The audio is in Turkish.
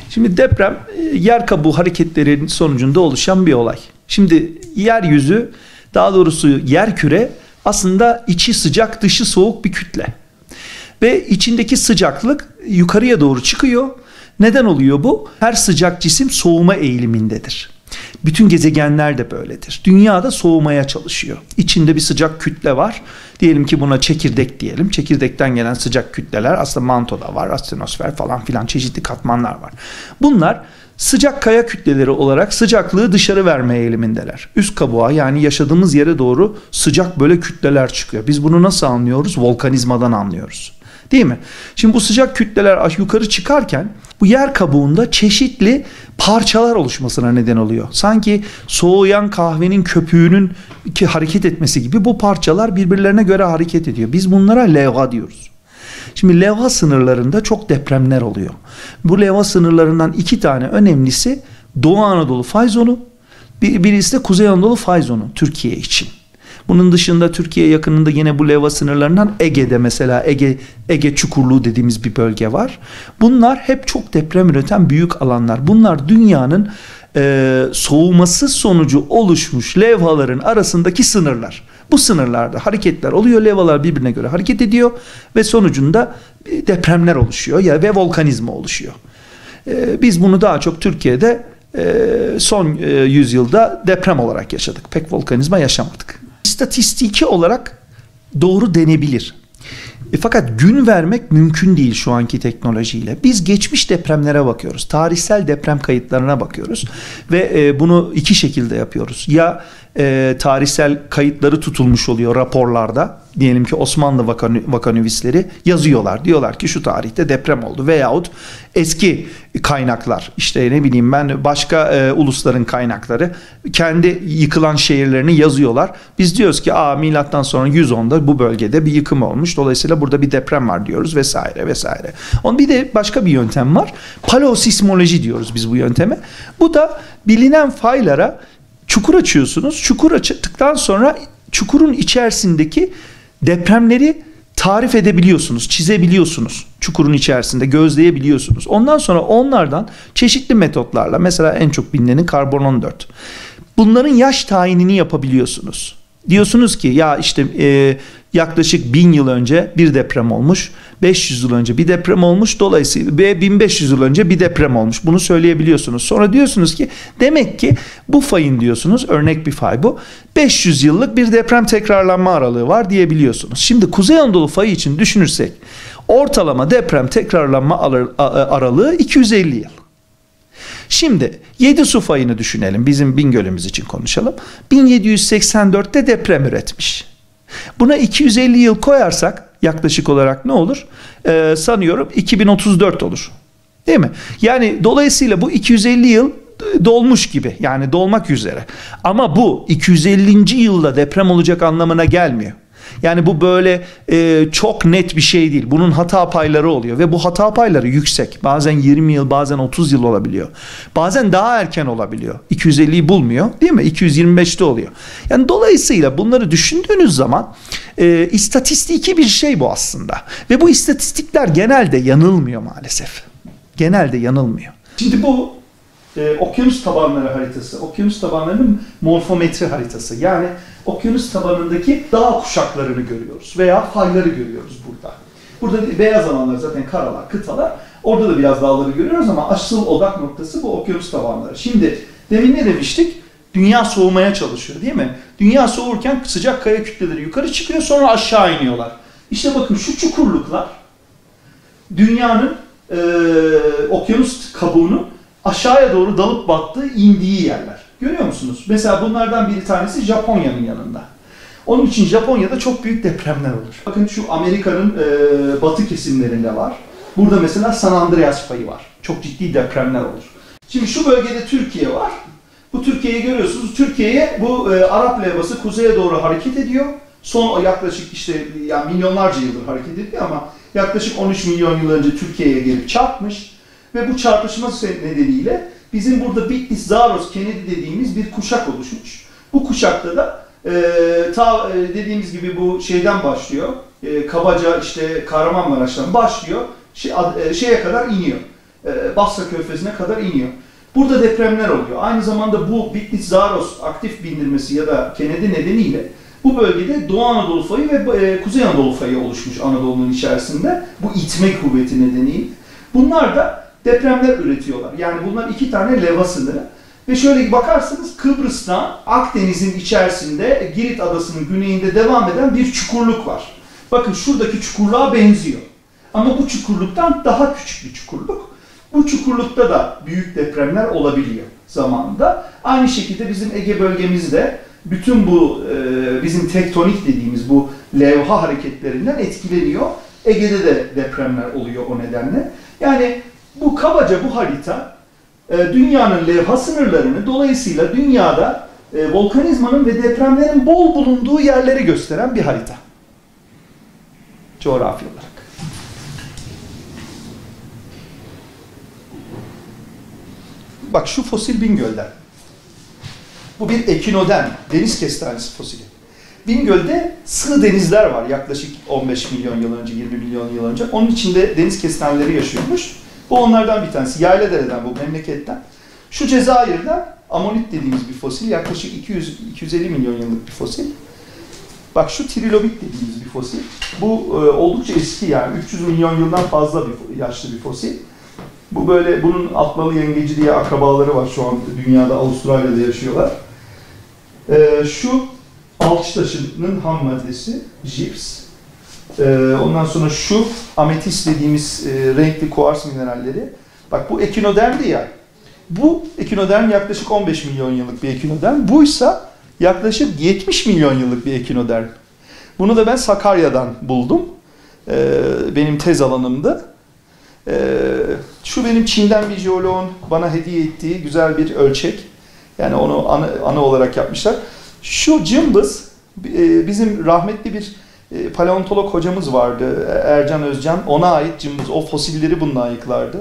Şimdi deprem yer kabuğu hareketlerinin sonucunda oluşan bir olay. Şimdi yeryüzü, daha doğrusu yerküre aslında içi sıcak dışı soğuk bir kütle. Ve içindeki sıcaklık yukarıya doğru çıkıyor. Neden oluyor bu? Her sıcak cisim soğuma eğilimindedir. Bütün gezegenler de böyledir. Dünya da soğumaya çalışıyor. İçinde bir sıcak kütle var. Diyelim ki buna çekirdek diyelim. Çekirdekten gelen sıcak kütleler aslında mantoda var, astenosfer falan filan çeşitli katmanlar var. Bunlar sıcak kaya kütleleri olarak sıcaklığı dışarı verme eğilimindeler. Üst kabuğa, yani yaşadığımız yere doğru sıcak böyle kütleler çıkıyor. Biz bunu nasıl anlıyoruz? Volkanizmadan anlıyoruz. Değil mi? Şimdi bu sıcak kütleler yukarı çıkarken bu yer kabuğunda çeşitli parçalar oluşmasına neden oluyor. Sanki soğuyan kahvenin köpüğünün hareket etmesi gibi bu parçalar birbirlerine göre hareket ediyor. Biz bunlara levha diyoruz. Şimdi levha sınırlarında çok depremler oluyor. Bu levha sınırlarından iki tane önemlisi Doğu Anadolu fay zonu, birisi de Kuzey Anadolu fay zonu Türkiye için. Bunun dışında Türkiye yakınında yine bu levha sınırlarından Ege'de mesela Ege Çukurluğu dediğimiz bir bölge var. Bunlar hep çok deprem üreten büyük alanlar. Bunlar dünyanın soğuması sonucu oluşmuş levhaların arasındaki sınırlar. Bu sınırlarda hareketler oluyor. Levhalar birbirine göre hareket ediyor ve sonucunda depremler oluşuyor ve volkanizma oluşuyor. Biz bunu daha çok Türkiye'de son yüzyılda deprem olarak yaşadık. Pek volkanizma yaşamadık. İstatistiki olarak doğru denebilir. Fakat gün vermek mümkün değil şu anki teknolojiyle. Biz geçmiş depremlere bakıyoruz. Tarihsel deprem kayıtlarına bakıyoruz. Ve bunu iki şekilde yapıyoruz. Ya tarihsel kayıtları tutulmuş oluyor raporlarda. Diyelim ki Osmanlı vakanüvisleri yazıyorlar. Diyorlar ki şu tarihte deprem oldu. Veyahut eski kaynaklar, işte ne bileyim ben, başka ulusların kaynakları kendi yıkılan şehirlerini yazıyorlar. Biz diyoruz ki milattan sonra 110'da bu bölgede bir yıkım olmuş. Dolayısıyla burada bir deprem var diyoruz vesaire vesaire. Onun bir de başka bir yöntem var. Paleosismoloji diyoruz biz bu yönteme. Bu da bilinen faylara çukur açıyorsunuz. Çukur açtıktan sonra çukurun içerisindeki depremleri tarif edebiliyorsunuz, çizebiliyorsunuz. Çukurun içerisinde gözleyebiliyorsunuz. Ondan sonra onlardan çeşitli metotlarla, mesela en çok bilineni karbon 14. Bunların yaş tayinini yapabiliyorsunuz. Diyorsunuz ki ya işte yaklaşık 1000 yıl önce bir deprem olmuş, 500 yıl önce bir deprem olmuş, dolayısıyla 1500 yıl önce bir deprem olmuş. Bunu söyleyebiliyorsunuz. Sonra diyorsunuz ki demek ki bu fayın, diyorsunuz, örnek bir fay bu, 500 yıllık bir deprem tekrarlanma aralığı var diyebiliyorsunuz. Şimdi Kuzey Anadolu fayı için düşünürsek ortalama deprem tekrarlanma aralığı 250 yıl. Şimdi 7 su fayını düşünelim. Bizim Bingöl'ümüz için konuşalım. 1784'te deprem üretmiş. Buna 250 yıl koyarsak yaklaşık olarak ne olur? Sanıyorum 2034 olur. Değil mi? Yani dolayısıyla bu 250 yıl dolmuş gibi. Yani dolmak üzere. Ama bu 250. yılda deprem olacak anlamına gelmiyor. Yani bu böyle çok net bir şey değil. Bunun hata payları oluyor ve bu hata payları yüksek. Bazen 20 yıl, bazen 30 yıl olabiliyor. Bazen daha erken olabiliyor. 250'yi bulmuyor, değil mi? 225'te oluyor. Yani dolayısıyla bunları düşündüğünüz zaman istatistiki bir şey bu aslında. Ve bu istatistikler genelde yanılmıyor maalesef. Genelde yanılmıyor. Şimdi bu okyanus tabanları haritası, okyanus tabanlarının morfometri haritası. Yani okyanus tabanındaki dağ kuşaklarını görüyoruz veya fayları görüyoruz burada. Burada beyaz alanlar zaten karalar, kıtalar. Orada da biraz dağları görüyoruz ama asıl odak noktası bu okyanus tabanları. Şimdi demin ne demiştik? Dünya soğumaya çalışıyor, değil mi? Dünya soğurken sıcak kaya kütleleri yukarı çıkıyor, sonra aşağı iniyorlar. İşte bakın şu çukurluklar dünyanın okyanus kabuğunu aşağıya doğru dalıp battığı, indiği yerler. Görüyor musunuz? Mesela bunlardan bir tanesi Japonya'nın yanında. Onun için Japonya'da çok büyük depremler olur. Bakın şu Amerika'nın batı kesimlerinde var. Burada mesela San Andreas fayı var. Çok ciddi depremler olur. Şimdi şu bölgede Türkiye var. Bu Türkiye'yi görüyorsunuz. Türkiye'ye bu Arap levhası kuzeye doğru hareket ediyor. Son yaklaşık işte yani milyonlarca yıldır hareket ediyor ama yaklaşık 13 milyon yıl önce Türkiye'ye gelip çarpmış. Ve bu çarpışma nedeniyle bizim burada Bitlis, Zaros, Kennedy dediğimiz bir kuşak oluşmuş. Bu kuşakta da dediğimiz gibi bu şeyden başlıyor. Kabaca işte Kahramanmaraş'tan başlıyor. Şeye kadar iniyor. Basra Körfezi'ne kadar iniyor. Burada depremler oluyor. Aynı zamanda bu Bitlis-Zaros aktif bindirmesi ya da Kennedy nedeniyle bu bölgede Doğu Anadolu fayı ve Kuzey Anadolu fayı oluşmuş Anadolu'nun içerisinde. Bu itme kuvveti nedeniyle. Bunlar da depremler üretiyorlar. Yani bunlar iki tane leva sınırı. Ve şöyle bakarsanız Kıbrıs'tan Akdeniz'in içerisinde Girit Adası'nın güneyinde devam eden bir çukurluk var. Bakın şuradaki çukurluğa benziyor. Ama bu çukurluktan daha küçük bir çukurluk. Bu çukurlukta da büyük depremler olabiliyor zamanında. Aynı şekilde bizim Ege bölgemizde bütün bu bizim tektonik dediğimiz bu levha hareketlerinden etkileniyor. Ege'de de depremler oluyor o nedenle. Yani bu kabaca bu harita dünyanın levha sınırlarını, dolayısıyla dünyada volkanizmanın ve depremlerin bol bulunduğu yerleri gösteren bir harita. Coğrafi olarak. Bak şu fosil Bingöl'den. Bu bir ekinoderm, deniz kestanesi fosili. Bingöl'de sığ denizler var yaklaşık 15 milyon yıl önce, 20 milyon yıl önce. Onun içinde deniz kestaneleri yaşıyormuş. Bu onlardan bir tanesi. Yayladere'den, bu memleketten. Şu Cezayir'den amonit dediğimiz bir fosil. Yaklaşık 200-250 milyon yıllık bir fosil. Bak şu trilobit dediğimiz bir fosil. Bu oldukça eski, yani 300 milyon yıldan fazla bir yaşlı bir fosil. Bu böyle, bunun atmalı yengeci diye akrabaları var şu an dünyada, Avustralya'da yaşıyorlar. Şu alçı taşının ham maddesi, jips. Ondan sonra şu ametist dediğimiz renkli kuars mineralleri. Bak bu ekinodermdi ya. Bu ekinoderm yaklaşık 15 milyon yıllık bir ekinoderm. Buysa yaklaşık 70 milyon yıllık bir ekinoderm. Bunu da ben Sakarya'dan buldum. Benim tez alanımdı. Şu benim Çin'den bir jeoloğun bana hediye ettiği güzel bir ölçek. Yani onu anı olarak yapmışlar. Şu cımbız, bizim rahmetli bir paleontolog hocamız vardı, Ercan Özcan. Ona ait cımbız. O fosilleri bununla ayıklardı.